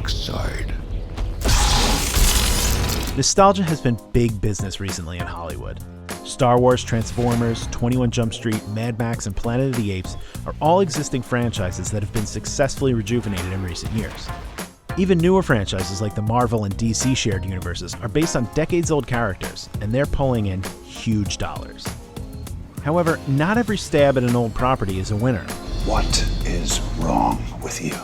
side. Nostalgia has been big business recently in Hollywood. Star Wars, Transformers, 21 Jump Street, Mad Max, and Planet of the Apes are all existing franchises that have been successfully rejuvenated in recent years. Even newer franchises like the Marvel and DC shared universes are based on decades-old characters, and they're pulling in huge dollars. However, not every stab at an old property is a winner. What is wrong with you?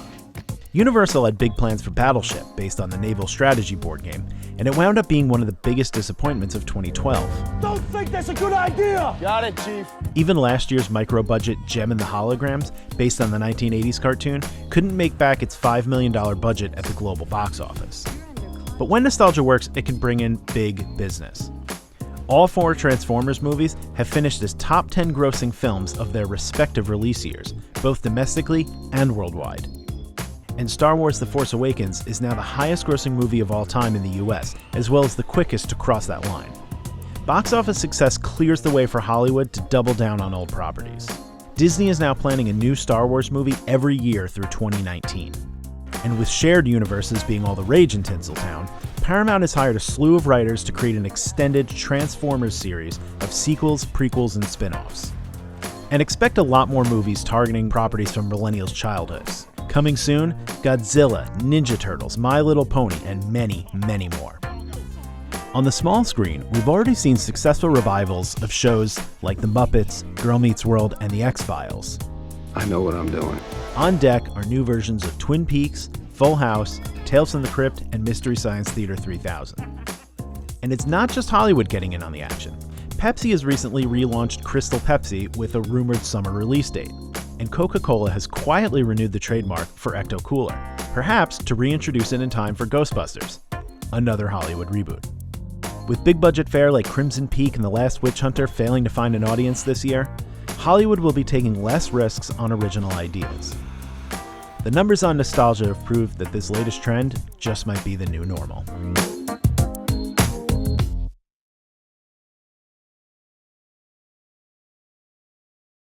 Universal had big plans for Battleship, based on the naval strategy board game, and it wound up being one of the biggest disappointments of 2012. Don't think that's a good idea! Got it, Chief. Even last year's micro-budget Gem and the Holograms, based on the 1980s cartoon, couldn't make back its $5 million budget at the global box office. But when nostalgia works, it can bring in big business. All 4 Transformers movies have finished as top 10 grossing films of their respective release years, both domestically and worldwide. And Star Wars The Force Awakens is now the highest grossing movie of all time in the US, as well as the quickest to cross that line. Box office success clears the way for Hollywood to double down on old properties. Disney is now planning a new Star Wars movie every year through 2019. And with shared universes being all the rage in Tinseltown, Paramount has hired a slew of writers to create an extended Transformers series of sequels, prequels, and spin-offs. And expect a lot more movies targeting properties from Millennials' childhoods. Coming soon, Godzilla, Ninja Turtles, My Little Pony, and many, many more. On the small screen, we've already seen successful revivals of shows like The Muppets, Girl Meets World, and The X-Files. I know what I'm doing. On deck are new versions of Twin Peaks, Full House, Tales from the Crypt, and Mystery Science Theater 3000. And it's not just Hollywood getting in on the action. Pepsi has recently relaunched Crystal Pepsi with a rumored summer release date. And Coca-Cola has quietly renewed the trademark for Ecto Cooler, perhaps to reintroduce it in time for Ghostbusters, another Hollywood reboot. With big budget fare like Crimson Peak and The Last Witch Hunter failing to find an audience this year, Hollywood will be taking less risks on original ideas. The numbers on nostalgia have proved that this latest trend just might be the new normal.